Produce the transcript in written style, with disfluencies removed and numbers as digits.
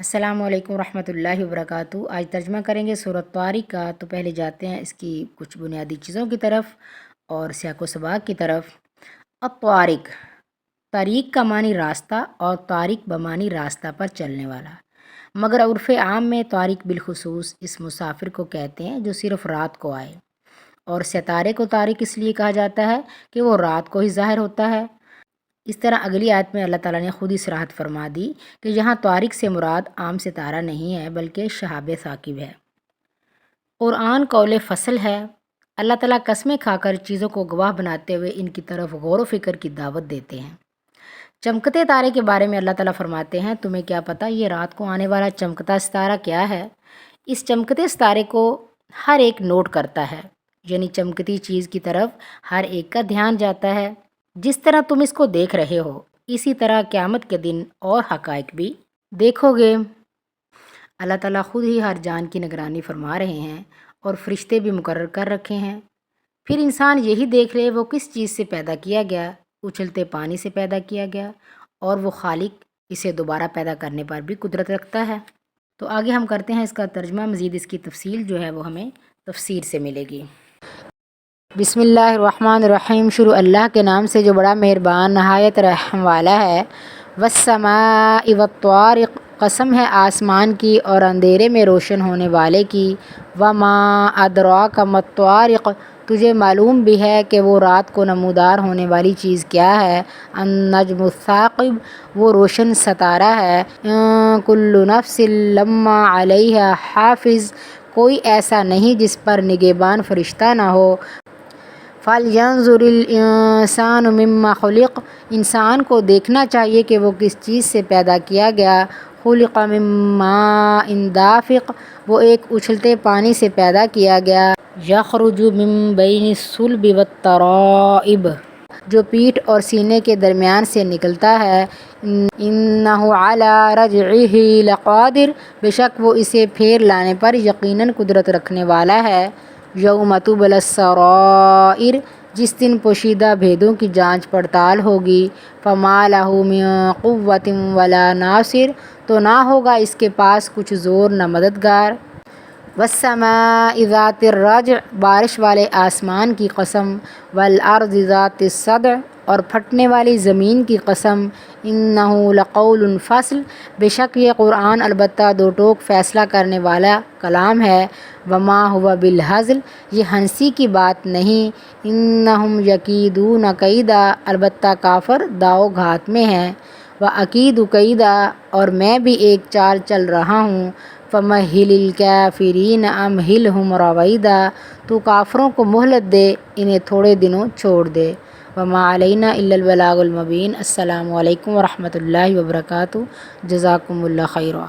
السلام علیکم ورحمۃ اللہ وبرکاتہ۔ آج ترجمہ کریں گے سورۃ طارق کا۔ تو پہلے جاتے ہیں اس کی کچھ بنیادی چیزوں کی طرف اور سیاق و سباق کی طرف۔ الطارق، طریق کا معنی راستہ اور طارق بمعنی راستہ پر چلنے والا، مگر عرف عام میں طارق بالخصوص اس مسافر کو کہتے ہیں جو صرف رات کو آئے، اور ستارے کو طارق اس لیے کہا جاتا ہے کہ وہ رات کو ہی ظاہر ہوتا ہے۔ اس طرح اگلی آیت میں اللہ تعالیٰ نے خود ہی صراحت فرما دی کہ یہاں طارق سے مراد عام ستارہ نہیں ہے بلکہ شہاب ثاقب ہے۔ قرآن قول فصل ہے۔ اللہ تعالیٰ قسمیں کھا کر چیزوں کو گواہ بناتے ہوئے ان کی طرف غور و فکر کی دعوت دیتے ہیں۔ چمکتے تارے کے بارے میں اللہ تعالیٰ فرماتے ہیں، تمہیں کیا پتہ یہ رات کو آنے والا چمکتا ستارہ کیا ہے؟ اس چمکتے ستارے کو ہر ایک نوٹ کرتا ہے، یعنی چمکتی چیز کی طرف ہر ایک کا دھیان جاتا ہے۔ جس طرح تم اس کو دیکھ رہے ہو اسی طرح قیامت کے دن اور حقائق بھی دیکھو گے۔ اللہ تعالیٰ خود ہی ہر جان کی نگرانی فرما رہے ہیں اور فرشتے بھی مقرر کر رکھے ہیں۔ پھر انسان یہی دیکھ لے وہ کس چیز سے پیدا کیا گیا، اچھلتے پانی سے پیدا کیا گیا، اور وہ خالق اسے دوبارہ پیدا کرنے پر بھی قدرت رکھتا ہے۔ تو آگے ہم کرتے ہیں اس کا ترجمہ، مزید اس کی تفصیل جو ہے وہ ہمیں تفسیر سے ملے گی۔ بسم اللہ الرحمن الرحیم، شروع اللہ کے نام سے جو بڑا مہربان نہایت رحم والا ہے۔ والسماء والطارق، قسم ہے آسمان کی اور اندھیرے میں روشن ہونے والے کی۔ وما ادراک ما الطارق، تجھے معلوم بھی ہے کہ وہ رات کو نمودار ہونے والی چیز کیا ہے۔ النجم الثاقب، وہ روشن ستارہ ہے۔ کل نفس لما علیہا حافظ، کوئی ایسا نہیں جس پر نگہبان فرشتہ نہ ہو۔ فَلْيَنظُرِ الْإِنسَانُ مِمَّا خُلِقَ، انسان کو دیکھنا چاہیے کہ وہ کس چیز سے پیدا کیا گیا۔ خُلِقَ مِن مَاءٍ دَافِقٍ، وہ ایک اچھلتے پانی سے پیدا کیا گیا۔ يَخْرُجُ مِن بَيْنِ الصُّلْبِ وَالتَّرَائِبِ، جو پیٹھ اور سینے کے درمیان سے نکلتا ہے۔ إِنَّهُ عَلَى رَجْعِهِ لَقَادِرٌ، بے شک وہ اسے پھیر لانے پر یقیناً قدرت رکھنے والا ہے۔ یوم تبلی السرائر، جس دن پوشیدہ بھیدوں کی جانچ پڑتال ہوگی۔ فما لہ من قوۃ ولا ناصر، تو نہ ہوگا اس کے پاس کچھ زور نہ مددگار۔ والسماء ذات الرجع، بارش والے آسمان کی قسم۔ والارض ذات الصدع، اور پھٹنے والی زمین کی قسم۔ انہ لقول فصل، بے شک یہ قرآن البتہ دو ٹوک فیصلہ کرنے والا کلام ہے۔ وما هو بالہزل، یہ ہنسی کی بات نہیں۔ انہم یکیدون کیدا، البتہ کافر داؤ گھات میں ہیں۔ واکید کیدا، اور میں بھی ایک چال چل رہا ہوں۔ فمہل الکافرین امہلہم رویدا، تو کافروں کو مہلت دے، انہیں تھوڑے دنوں چھوڑ دے۔ وما علینا الا البلاغ المبین۔ السلام علیکم ورحمۃ اللہ وبرکاتہ۔ جزاکم اللہ خیرا۔